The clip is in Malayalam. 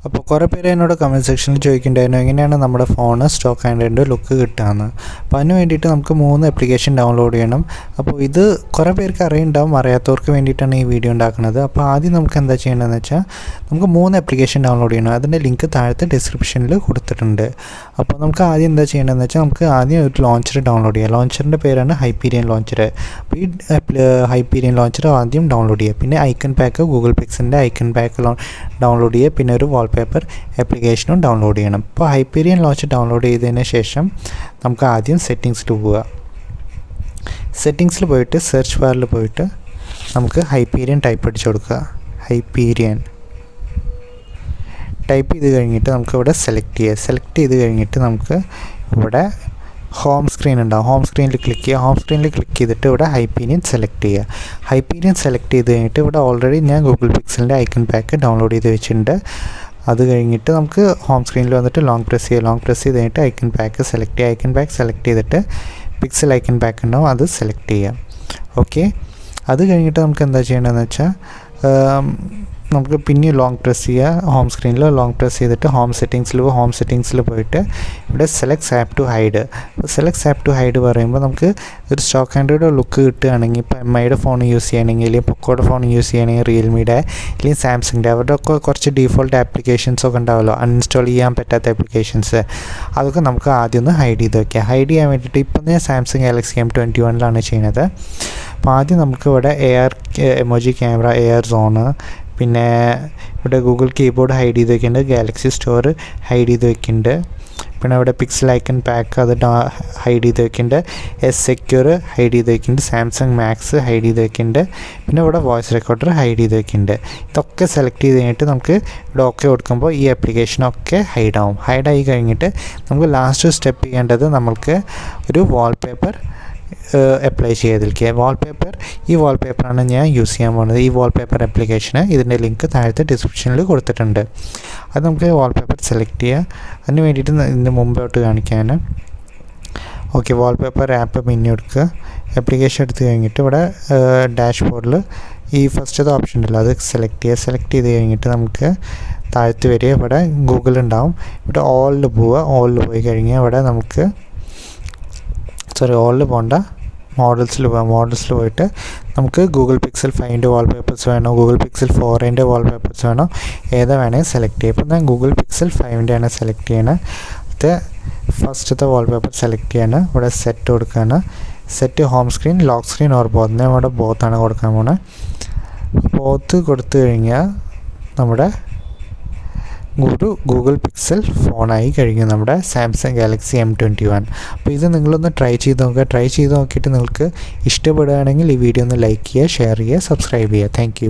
അപ്പോൾ കുറേ പേര് എന്നോട് കമൻറ്റ് സെക്ഷനിൽ ചോദിക്കുന്നുണ്ടായിരുന്നു എങ്ങനെയാണ് നമ്മുടെ ഫോൺ സ്റ്റോക്ക് ആൻഡ്രോയിഡ് ലുക്ക് കിട്ടുകയെന്ന്. അപ്പോൾ അതിന് വേണ്ടിയിട്ട് നമുക്ക് 3 ആപ്ലിക്കേഷൻ ഡൗൺലോഡ് ചെയ്യണം. അപ്പോൾ ഇത് കുറേ പേർക്ക് അറിയുണ്ടാവും, അറിയാത്തവർക്ക് വേണ്ടിയിട്ടാണ് ഈ വീഡിയോ ഉണ്ടാക്കുന്നത്. അപ്പോൾ ആദ്യം നമുക്ക് എന്താ ചെയ്യേണ്ടതെന്ന് വെച്ചാൽ നമുക്ക് 3 ആപ്ലിക്കേഷൻ ഡൗൺലോഡ് ചെയ്യണം. അതിൻ്റെ ലിങ്ക് താഴത്തെ ഡിസ്ക്രിപ്ഷനിൽ കൊടുത്തിട്ടുണ്ട്. അപ്പോൾ നമുക്ക് ആദ്യം എന്താ ചെയ്യേണ്ടതെന്ന് വെച്ചാൽ നമുക്ക് ആദ്യം ഒരു ലോഞ്ചർ ഡൗൺലോഡ് ചെയ്യാം. ലോഞ്ചറിൻ്റെ പേരാണ് ഹൈപ്പീരിയൻ ലോഞ്ചർ. അപ്പോൾ ഈ ഹൈപ്പീരിയൻ ലോഞ്ചർ ആദ്യം ഡൗൺലോഡ് ചെയ്യുക. പിന്നെ ഐക്കൺ പാക്ക്, ഗൂഗിൾ പിക്സലിൻ്റെ ഐക്കൺ പാക്ക് ഡൗൺലോഡ് ചെയ്യുക. പിന്നെ ഒരു വാൾപേപ്പർ ആപ്ലിക്കേഷനും ഡൗൺലോഡ് ചെയ്യണം. ഇപ്പോൾ ഹൈപ്പീരിയൻ ലോഞ്ചർ ഡൗൺലോഡ് ചെയ്തതിന് ശേഷം നമുക്ക് ആദ്യം സെറ്റിങ്സിൽ പോവുക. സെറ്റിങ്സിൽ പോയിട്ട് സെർച്ച് ബാറിൽ പോയിട്ട് നമുക്ക് ഹൈപ്പീരിയൻ ടൈപ്പ് അടിച്ചു കൊടുക്കുക. ഹൈപ്പീരിയൻ ടൈപ്പ് ചെയ്ത് കഴിഞ്ഞിട്ട് നമുക്ക് ഇവിടെ സെലക്ട് ചെയ്ത് കഴിഞ്ഞിട്ട് നമുക്ക് ഇവിടെ ഹോം സ്ക്രീൻ ഉണ്ടാവും. ഹോം സ്ക്രീനിൽ ക്ലിക്ക് ചെയ്യുക. ഹോം സ്ക്രീനിൽ ക്ലിക്ക് ചെയ്തിട്ട് ഇവിടെ ഹൈപ്പീരിയൻ സെലക്ട് ചെയ്യുക. ഹൈപ്പീരിയൻ സെലക്ട് ചെയ്ത് കഴിഞ്ഞിട്ട് ഇവിടെ ഓൾറെഡി ഞാൻ ഗൂഗിൾ പിക്സലിൻ്റെ ഐക്കൺ പാക്ക് ഡൗൺലോഡ് ചെയ്ത് വെച്ചിട്ടുണ്ട്. അത് കഴിഞ്ഞിട്ട് നമുക്ക് ഹോം സ്ക്രീനിൽ വന്നിട്ട് ലോങ് പ്രസ് ചെയ്ത് കഴിഞ്ഞിട്ട് ഐക്കൺ പാക്ക് സെലക്ട് ചെയ്യുക. ഐക്കൺ പാക്ക് സെലക്ട് ചെയ്തിട്ട് പിക്സൽ ഐക്കൺ പാക്ക് ഉണ്ടാവും, അത് സെലക്ട് ചെയ്യാം. ഓക്കെ, അത് കഴിഞ്ഞിട്ട് നമുക്ക് എന്താ ചെയ്യേണ്ടതെന്ന് വെച്ചാൽ നമുക്ക് പിന്നെ ലോങ് പ്രസ് ചെയ്യുക. ഹോം സ്ക്രീനിൽ ലോങ് പ്രസ് ചെയ്തിട്ട് ഹോം സെറ്റിങ്സിൽ പോയിട്ട് ഇവിടെ സെലക്ട് ആപ്പ് ടു ഹൈഡ്. അപ്പോൾ സെലക്ട് ആപ്പ് ടു ഹൈഡ് പറയുമ്പോൾ നമുക്ക് ഒരു സ്റ്റോക്ക് ആൻഡ്രോയിഡ് ലുക്ക് കിട്ടുകയാണെങ്കിൽ ഇപ്പോൾ MIയുടെ ഫോൺ യൂസ് ചെയ്യണമെങ്കിൽ, അല്ലെങ്കിൽ പൊക്കോയുടെ ഫോൺ യൂസ് ചെയ്യണമെങ്കിൽ, റിയൽമിയുടെ അല്ലെങ്കിൽ സാംസങ്ങിൻ്റെ അവരുടെ ഒക്കെ കുറച്ച് ഡീഫോൾട്ട് ആപ്ലിക്കേഷൻസ് ഒക്കെ ഉണ്ടാവുമല്ലോ, അൺഇൻസ്റ്റാൾ ചെയ്യാൻ പറ്റാത്ത ആപ്ലിക്കേഷൻസ്, അതൊക്കെ നമുക്ക് ആദ്യം ഒന്ന് ഹൈഡ് ചെയ്ത് വയ്ക്കാം. ഹൈഡ് ചെയ്യാൻ വേണ്ടിയിട്ട് ഇപ്പം ഞാൻ സാംസങ് ഗാലക്സി M21 ചെയ്യുന്നത്. അപ്പോൾ ആദ്യം നമുക്ക് ഇവിടെ AR emoji camera, AR zone, പിന്നെ ഇവിടെ ഗൂഗിൾ കീബോർഡ് ഹൈഡ് ചെയ്ത് വെക്കുന്നുണ്ട്, ഗാലക്സി സ്റ്റോർ ഹൈഡ് ചെയ്ത് വെക്കുന്നുണ്ട്, പിന്നെ ഇവിടെ പിക്സൽ ഐക്കൺ പാക്ക് അത് ഹൈഡ് ചെയ്ത് വെക്കുന്നുണ്ട്, സെക്യൂർ ഹൈഡ് ചെയ്ത് വെക്കുന്നുണ്ട്, സാംസങ് മാക്സ് ഹൈഡ് ചെയ്ത് വെക്കുന്നുണ്ട്, പിന്നെ ഇവിടെ വോയിസ് റെക്കോർഡർ ഹൈഡ് ചെയ്ത് വെക്കുന്നുണ്ട്. ഇതൊക്കെ സെലക്ട് ചെയ്ത് കഴിഞ്ഞിട്ട് നമുക്ക് ഇവിടെ ഓക്കെ കൊടുക്കുമ്പോൾ ഈ ആപ്ലിക്കേഷനൊക്കെ ഹൈഡാവും. ഹൈഡായി കഴിഞ്ഞിട്ട് നമുക്ക് ലാസ്റ്റ് സ്റ്റെപ്പ് ചെയ്യേണ്ടത് നമുക്ക് ഒരു വാൾപേപ്പർ അപ്ലൈ ചെയ്തിരിക്കുക. ഈ വാൾപേപ്പറാണ് ഞാൻ യൂസ് ചെയ്യാൻ പോകുന്നത്. ഈ വാൾപേപ്പർ ആപ്ലിക്കേഷന് ഇതിൻ്റെ ലിങ്ക് താഴത്തെ ഡിസ്ക്രിപ്ഷനിൽ കൊടുത്തിട്ടുണ്ട്. അത് നമുക്ക് വാൾപേപ്പർ സെലക്ട് ചെയ്യുക. അതിന് വേണ്ടിയിട്ട് ഇതിന് മുമ്പോട്ട് കാണിക്കാൻ ഓക്കെ, വാൾപേപ്പർ ആപ്പ് പിന്നെ എടുക്കുക. ആപ്ലിക്കേഷൻ എടുത്ത് കഴിഞ്ഞിട്ട് ഇവിടെ ഡാഷ്ബോർഡിൽ ഈ ഫസ്റ്റത്തെ ഓപ്ഷൻ ഉണ്ടല്ലോ, അത് സെലക്ട് ചെയ്ത് കഴിഞ്ഞിട്ട് നമുക്ക് താഴത്ത് വരിക. ഇവിടെ ഗൂഗിൾ ഉണ്ടാവും. ഇവിടെ ഓളിൽ പോയി കഴിഞ്ഞാൽ ഇവിടെ നമുക്ക് ഓളിൽ പോകണ്ട, മോഡൽസിൽ പോയിട്ട് നമുക്ക് ഗൂഗിൾ പിക്സൽ 5ൻ്റെ വാൾപേപ്പേഴ്സ് വേണോ, ഗൂഗിൾ പിക്സൽ 4ൻ്റെ വാൾപേപ്പേഴ്സ് വേണോ, ഏതാ വേണമെങ്കിൽ സെലക്ട് ചെയ്യുക. ഇപ്പോൾ ഞാൻ ഗൂഗിൾ പിക്സൽ 5ൻ്റെ ആണ് സെലക്ട് ചെയ്യണത്. അത് ഫസ്റ്റത്തെ വാൾപേപ്പർ സെലക്ട് ചെയ്യാണ്. ഇവിടെ സെറ്റ് കൊടുക്കുകയാണ്. Set home screen, lock screen or both. ഞാൻ ഇവിടെ ബോത്താണ് കൊടുക്കാൻ പോകുന്നത്. ബോത്ത് കൊടുത്തു കഴിഞ്ഞാൽ നമ്മുടെ ഗൂഗിൾ പിക്സൽ ഫോണായി കഴിഞ്ഞു, നമ്മുടെ സാംസങ് ഗാലക്സി M21. അപ്പോൾ ഇത് നിങ്ങളൊന്ന് ട്രൈ ചെയ്ത് നോക്കിയിട്ട് നിങ്ങൾക്ക് ഇഷ്ടപ്പെടുകയാണെങ്കിൽ ഈ വീഡിയോ ഒന്ന് ലൈക്ക് ചെയ്യുക, ഷെയർ ചെയ്യുക, സബ്സ്ക്രൈബ് ചെയ്യുക. താങ്ക്